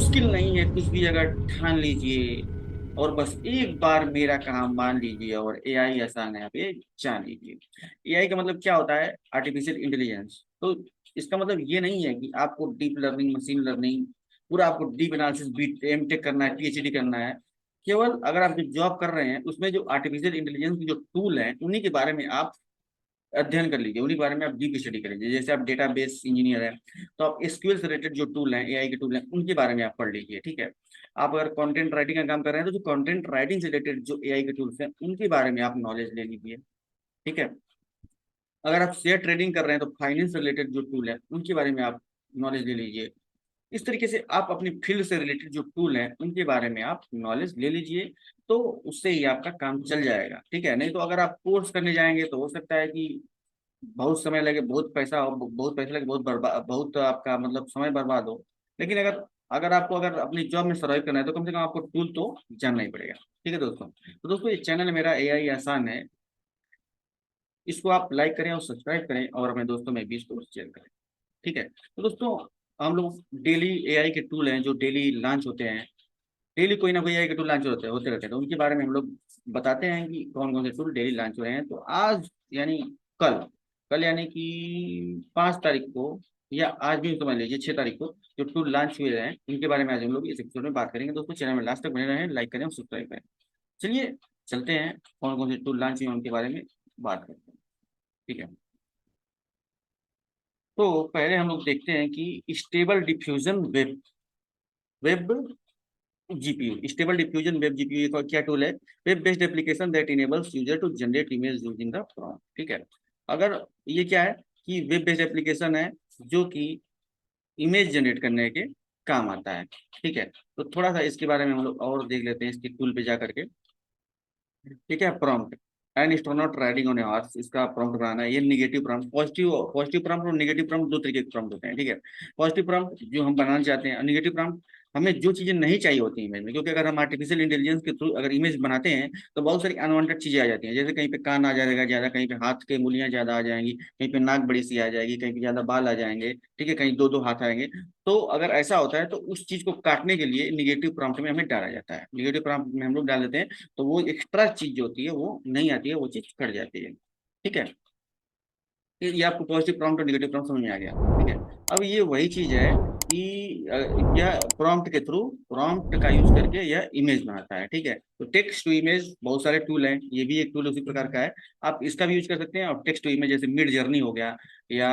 मुश्किल नहीं है, कुछ भी अगर ठान लीजिए और बस एक बार मेरा काम मान लीजिए और एआई आसान है, आप ये जान लीजिए। एआई का मतलब क्या होता है? Artificial intelligence. तो इसका मतलब ये नहीं है कि आपको डीप लर्निंग, मशीन लर्निंग, पूरा आपको deep analysis, B M tech करना है, पीएचडी करना है। केवल अगर आप जो जॉब कर रहे हैं उसमें जो आर्टिफिशियल इंटेलिजेंस के जो टूल हैं उन्हीं के बारे में आप अध्ययन कर लीजिए, उन्हीं के बारे में आप डीप स्टडी कर लीजिए। जैसे आप डेटाबेस इंजीनियर हैं तो आप एसक्यूएल से रिलेटेड जो टूल हैं, एआई के टूल हैं, उनके बारे में आप पढ़ लीजिए, ठीक है। आप अगर कंटेंट राइटिंग का काम कर रहे हैं तो जो कंटेंट राइटिंग से रिलेटेड जो एआई के टूल्स हैं उनके बारे में आप नॉलेज ले लीजिए, ठीक है। अगर आप शेयर ट्रेडिंग कर रहे हैं तो फाइनेंस से रिलेटेड जो टूल है उनके बारे में आप नॉलेज ले लीजिए। इस तरीके से आप अपनी फील्ड से रिलेटेड जो टूल हैं उनके बारे में आप नॉलेज ले लीजिए। तो उससे ही आपका काम चल जाएगा, ठीक है। नहीं तो अगर आप कोर्स करने जाएंगे तो हो सकता है कि बहुत समय लगे, बहुत पैसे लगे, बहुत बर्बाद, बहुत आपका मतलब समय बर्बाद हो। लेकिन अगर अगर आपको अगर अपनी जॉब में सर्वाइव करना है तो कम से कम आपको टूल तो जानना ही पड़ेगा, ठीक है दोस्तों। तो दोस्तों ये चैनल मेरा एआई आसान है, इसको आप लाइक करें और सब्सक्राइब करें और अपने दोस्तों में भी इसको शेयर करें, ठीक है। तो दोस्तों हम लोग डेली एआई के टूल हैं जो डेली लॉन्च होते हैं, डेली कोई ना कोई एआई के टूल लॉन्च होते रहते हैं, तो उनके बारे में हम लोग बताते हैं कि कौन कौन से टूल डेली लॉन्च हो रहे हैं। तो आज यानी कल कल यानी कि 5 तारीख को, या आज भी समझ लीजिए 6 तारीख को, जो टूल लॉन्च हुए हैं उनके बारे में आज हम लोग इस एपिसोड में बात करेंगे। दोस्तों चैनल में लास्ट तक बने रहें, लाइक करें और सब्सक्राइब करें। चलिए चलते हैं, कौन कौन से टूल लॉन्च हुए हैं उनके बारे में बात करते हैं, ठीक है। तो पहले हम लोग देखते हैं कि stable diffusion web web GPU. Stable diffusion web GPU का क्या टूल है? Web based application that enables user to generate image using the prompt, ठीक है। अगर ये क्या है कि वेब बेस्ड एप्लीकेशन है जो कि इमेज जनरेट करने के काम आता है, ठीक है। तो थोड़ा सा इसके बारे में हम लोग और देख लेते हैं इसके टूल पे जा करके, ठीक है। Prompt and store not riding on horse, इसका प्रॉम्प्ट बनाना है। ये negative prompt, positive positive prompt और नेगेटिव प्रॉम्प्ट, दो तरीके के प्रॉम्प्ट होते हैं, ठीक है। पॉजिटिव प्रॉम्प्ट जो हम बनाना चाहते हैं, नेगेटिव प्रॉम्प्ट हमें जो चीजें नहीं चाहिए होती इमेज में, क्योंकि अगर हम आर्टिफिशियल इंटेलिजेंस के थ्रू अगर इमेज बनाते हैं तो बहुत सारी अनवांटेड चीजें आ जाती हैं। जैसे कहीं पे कान आ जाएगा ज्यादा, कहीं पे हाथ के उंगलियां ज्यादा आ जाएंगी, कहीं पे नाक बड़ी सी आ जाएगी, कहीं पे ज्यादा बाल आ जाएंगे, ठीक है, कहीं दो दो हाथ आएंगे। तो अगर ऐसा होता है तो उस चीज को काटने के लिए निगेटिव प्रॉम्प्ट में हमें डाला जाता है, निगेटिव प्रॉम्प्ट में हम लोग डाल देते हैं। तो वो एक्स्ट्रा चीज जो होती है वो नहीं आती है, वो चीज कट जाती है, ठीक है। ये आपको पॉजिटिव प्रॉम्प्ट और निगेटिव प्रॉम्प्ट समझ में आ गया, ठीक है। अब ये वही चीज है कि यह प्रॉम्प्ट के थ्रू, प्रॉम्प्ट का यूज करके यह इमेज बनाता है, ठीक है। तो टेक्स्ट टू इमेज बहुत सारे टूल हैं, ये भी एक टूल उसी प्रकार का है। आप इसका भी यूज कर सकते हैं। और टेक्स्ट टू इमेज जैसे मिड जर्नी हो गया, या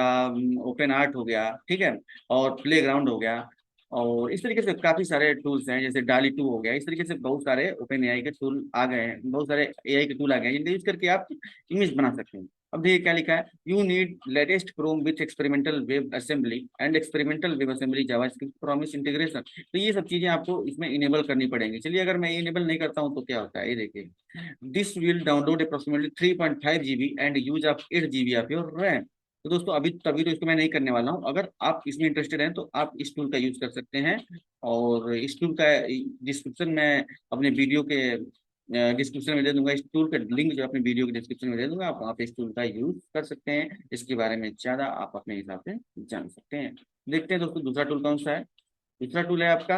ओपन आर्ट हो गया, ठीक है, और प्ले ग्राउंड हो गया, और इस तरीके से काफी सारे टूल्स हैं, जैसे डाली टू हो गया। इस तरीके से बहुत सारे ओपन एआई के टूल आ गए हैं, बहुत सारे एआई के टूल आ गए हैं जिनका यूज करके आप इमेज बना सकते हैं। अब देखिए क्या लिखा है, you need latest Chrome with experimental web assembly and experimental web assembly JavaScript promise integration. तो ये सब चीजें आपको इसमें इनेबल करनी पड़ेंगी। चलिए अगर मैं इनेबल नहीं करता हूँ तो क्या होता है, ये देखिए, this will download approximately 3.5 GB and use of 8 GB of your RAM. तो दोस्तों अभी तभी तो इसको मैं नहीं करने वाला हूँ। अगर आप इसमें इंटरेस्टेड हैं तो आप इस टूल का यूज कर सकते हैं। और इस टूल का डिस्क्रिप्शन में अपने वीडियो के डिस्क्रिप्शन में दे दूंगा, इस टूल का लिंक जो अपने वीडियो के डिस्क्रिप्शन में दे दूंगा। आप इस टूल का यूज कर सकते हैं, इसके बारे में ज्यादा आप अपने हिसाब से जान सकते हैं। देखते हैं दोस्तों दूसरा टूल कौन सा है। दूसरा टूल है आपका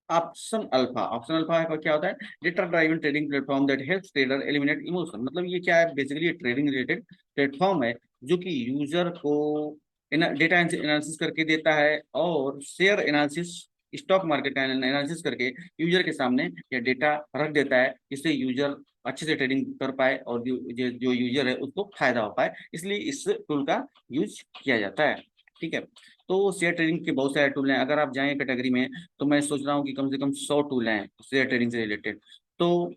ऑप्शन अल्फा। ऑप्शन अल्फा का क्या होता है? Data driven trading platform that helps trader eliminate emotion. मतलब ये क्या है, बेसिकली ये ट्रेडिंग रिलेटेड प्लेटफॉर्म है जो कि यूजर को डेटा एनालिसिस करके देता है, और शेयर एनालिसिस, स्टॉक मार्केट का एनालिसिस करके यूजर के सामने ये डेटा रख देता है, जिससे यूजर अच्छे से ट्रेडिंग कर पाए और जो यूजर है उसको फायदा हो पाए। इसलिए इस टूल का यूज किया जाता है, ठीक है। तो शेयर ट्रेडिंग के बहुत सारे टूल हैं। अगर आप जाएं कैटेगरी में तो मैं सोच रहा हूँ कि कम से कम 100 टूल हैं शेयर ट्रेडिंग से रिलेटेड। तो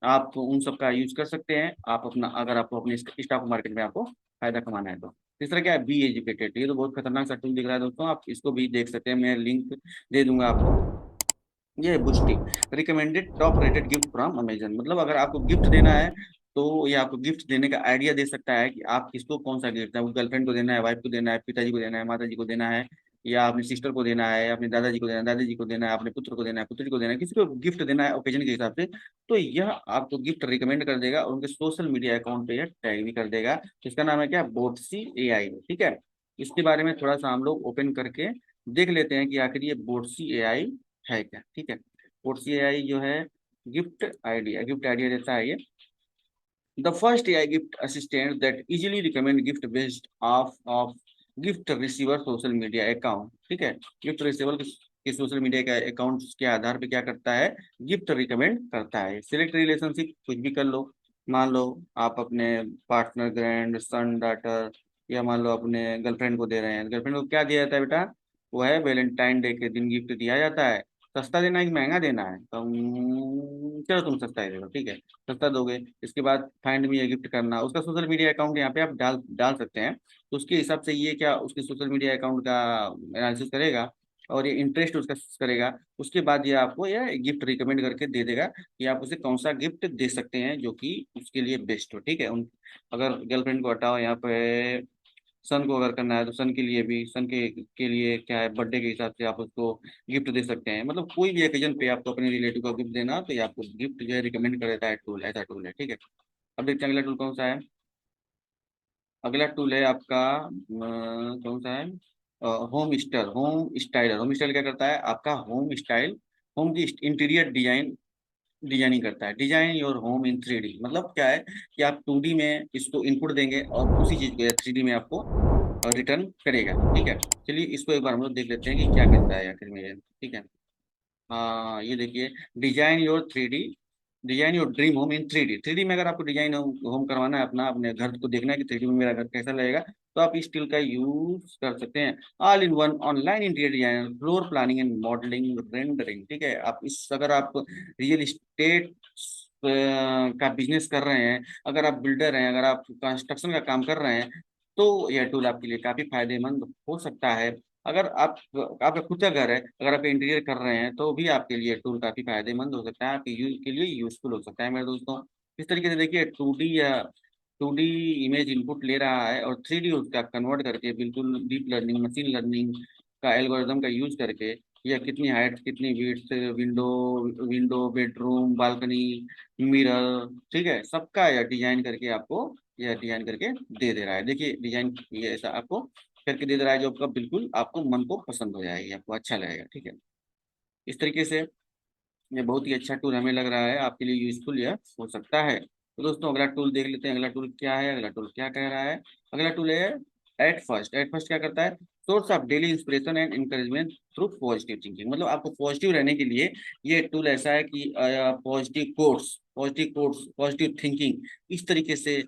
आप उन सब का यूज कर सकते हैं। आप अपना, अगर आपको अपने स्टॉक मार्केट में आपको फायदा कमाना है तो। तीसरा क्या है, बी एजुकेटेड। ये तो बहुत खतरनाक सा टूल दिख रहा है दोस्तों, आप इसको भी देख सकते हैं, मैं लिंक दे दूंगा आपको। ये है बुस्टी, recommended top rated gift from Amazon. मतलब अगर आपको गिफ्ट देना है तो ये आपको गिफ्ट देने का आइडिया दे सकता है कि आप किसको कौन सा गिफ्ट है, वो गर्लफ्रेंड को देना है, वाइफ को देना है, पिताजी को देना है, माता जी को देना है, या अपने सिस्टर को देना है, अपने दादाजी को देना है, दादी जी को देना है, अपने पुत्र को देना है, पुत्री को देना है, किसी को गिफ्ट देना है ओकेजन के हिसाब से। तो यह आपको गिफ्ट रिकमेंड कर देगा और उनके सोशल मीडिया अकाउंट पे यह टैग भी कर देगा। इसका नाम है क्या, बोटसी एआई, ठीक है। इसके बारे में थोड़ा सा हम लोग ओपन करके देख लेते हैं कि आखिर ये बोर्डसी एआई है क्या। ठीक है, बोर्डसी एआई जो है गिफ्ट आइडिया देता है ये। The first AI gift assistant that easily recommend gift based off of gift receiver social media account। ठीक है, गिफ्ट रिसीवर के सोशल मीडिया के अकाउंट के आधार पे क्या करता है, गिफ्ट रिकमेंड करता है। सिलेक्ट रिलेशनशिप कुछ भी कर लो, मान लो आप अपने पार्टनर, ग्रैंड सन, डॉटर, या मान लो अपने गर्लफ्रेंड को दे रहे हैं। गर्लफ्रेंड को क्या दिया जाता है बेटा, वो है वैलेंटाइन डे के दिन गिफ्ट दिया जाता है। सस्ता देना है कि महंगा देना है, तो चलो तुम सस्ता ही दे दो, ठीक है, सस्ता दोगे। इसके बाद फाइंड मी गिफ्ट करना, उसका सोशल मीडिया अकाउंट यहाँ पे आप डाल डाल सकते हैं। तो उसके हिसाब से ये क्या उसके सोशल मीडिया अकाउंट का एनालिसिस करेगा और ये इंटरेस्ट उसका करेगा। उसके बाद ये आपको ये गिफ्ट रिकमेंड करके दे देगा कि आप उसे कौन सा गिफ्ट दे सकते हैं जो कि उसके लिए बेस्ट हो। ठीक है, उन अगर गर्लफ्रेंड को हटाओ, यहाँ पे सन को अगर करना है तो सन के लिए भी, सन के लिए क्या है, बर्थडे के हिसाब से आप उसको गिफ्ट दे सकते हैं। मतलब कोई भी ओकेजन पे आपको अपने रिलेटिव को गिफ्ट देना, तो ये आपको गिफ्ट जो है रिकमेंड कर देता है टूल, ऐसा टूल है। ठीक है, अब देखते हैं अगला टूल कौन सा है। अगला टूल है आपका कौन सा है, होम स्टाइलर। होम स्टाइल क्या करता है, आपका होम स्टाइल, होम की इंटीरियर डिजाइनिंग करता है। Design your home in 3D, मतलब क्या है कि आप 2D में इसको इनपुट देंगे और उसी चीज को 3D में आपको रिटर्न करेगा। ठीक है, चलिए इसको एक बार हम लोग देख लेते हैं कि क्या करता है आखिर में ये। ठीक है, हाँ ये देखिए, design your 3D, design your dream home in 3D। 3D में अगर आपको डिजाइन होम करवाना है, अपना अपने घर को देखना है कि 3D में मेरा घर कैसा लगेगा, तो आप इस टूल का यूज कर सकते हैं। All in one online interior design, floor planning and modelling, rendering. ठीक है, आप इस अगर आप रियल इस्टेट का बिजनेस कर रहे हैं, अगर आप बिल्डर हैं, अगर आप कंस्ट्रक्शन का काम कर रहे हैं, तो यह टूल आपके लिए काफी फायदेमंद हो सकता है। अगर आपका खुद का घर है, अगर आप इंटीरियर कर रहे हैं, तो भी आपके लिए टूल काफी फायदेमंद हो सकता है, आपके यूज के लिए यूजफुल हो सकता है मेरे दोस्तों। इस तरीके से देखिए 2D या 2D इमेज इनपुट ले रहा है और 3D उसका कन्वर्ट करके बिल्कुल डीप लर्निंग, मशीन लर्निंग का एल्गोरिदम का यूज करके, या कितनी हाइट, कितनी width, window window bedroom, balcony, mirror, ठीक है, सबका यह डिजाइन करके आपको, यह डिजाइन करके दे दे रहा है। देखिए डिजाइन ये ऐसा आपको करके दे रहा है जो आपका बिल्कुल आपको मन को पसंद हो जाएगी, आपको अच्छा लगेगा। ठीक है, इस तरीके से ये बहुत ही अच्छा टूल हमें लग रहा है, आपके लिए यूजफुल यह हो सकता है। तो दोस्तों अगला टूल देख लेते हैं, अगला टूल क्या है, अगला टूल क्या कह रहा है। अगला टूल है एट फर्स्ट। एट फर्स्ट क्या करता है, source of daily inspiration and encouragement through positive thinking. मतलब आपको पॉजिटिव रहने के लिए ये टूल ऐसा है कि पॉजिटिव थिंकिंग इस तरीके से,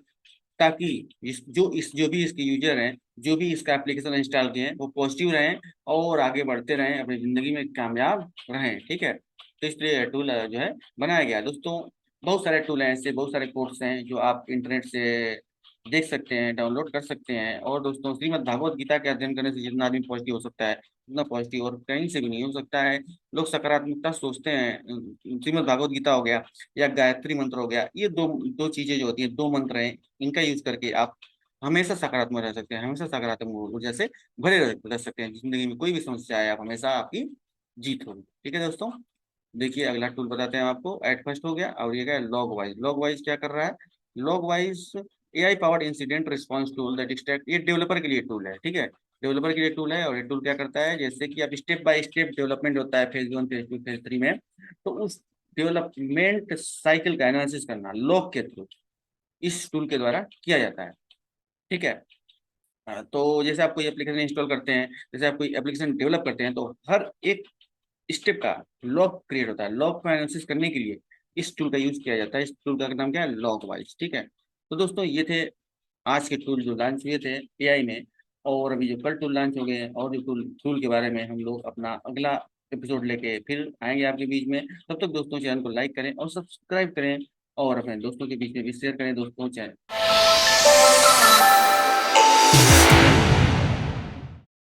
ताकि जो भी इसके यूजर हैं, जो भी इसका एप्लीकेशन इंस्टॉल किए हैं, वो पॉजिटिव रहें और आगे बढ़ते रहें, अपनी जिंदगी में कामयाब रहें। ठीक है, तो इसलिए टूल जो है बनाया गया है। दोस्तों बहुत सारे टूल हैं ऐसे, बहुत सारे कोर्स हैं जो आप इंटरनेट से देख सकते हैं, डाउनलोड कर सकते हैं। और दोस्तों श्रीमद् भागवत गीता के अध्ययन करने से जितना आदमी पॉजिटिव हो सकता है, उतना पॉजिटिव और कहीं से भी नहीं हो सकता है। लोग सकारात्मकता सोचते हैं, श्रीमद् भागवत गीता हो गया या गायत्री मंत्र हो गया, ये दो दो चीजें जो होती हैं, दो मंत्र हैं, इनका यूज करके आप हमेशा सकारात्मक रह सकते हैं, हमेशा सकारात्मक ऊर्जा से भरे रह सकते हैं। जिंदगी में कोई भी समस्या आए, आप हमेशा आपकी जीत होगी। ठीक है दोस्तों, देखिए अगला टूल बताते हैं आपको। एट फर्स्ट हो गया, और ये क्या है, लॉग वाइज। लॉग वाइज क्या कर रहा है, log wise AI powered incident response tool that extract, ये डेवलपर के लिए टूल है। ठीक है, डेवलपर के लिए टूल है, और ये टूल क्या करता है, जैसे कि आप स्टेप बाय स्टेप डेवलपमेंट होता है फेज 1, फेज 2, फेज 3 में, तो उस डेवलपमेंट साइकिल का एनालिसिस करना लॉग के थ्रू इस टूल के द्वारा किया जाता है। ठीक है, तो जैसे आप कोई एप्लीकेशन इंस्टॉल करते हैं, जैसे आप कोई एप्लीकेशन डेवलप करते हैं, तो हर एक स्टेप का लॉग क्रिएट होता है। लॉग को एनालिसिस करने के लिए इस टूल का यूज किया जाता है। इस टूल का नाम क्या है, लॉग वाइज। ठीक है, तो दोस्तों ये थे आज के टूल जो लॉन्च हुए थे एआई में, और अभी जो कल टूल लॉन्च हो गए हैं, और जो टूल टूल के बारे में हम लोग अपना अगला एपिसोड लेके फिर आएंगे आपके बीच में। तब तक दोस्तों चैनल को लाइक करें और सब्सक्राइब करें, और अपने दोस्तों के बीच में भी शेयर करें दोस्तों चैनल।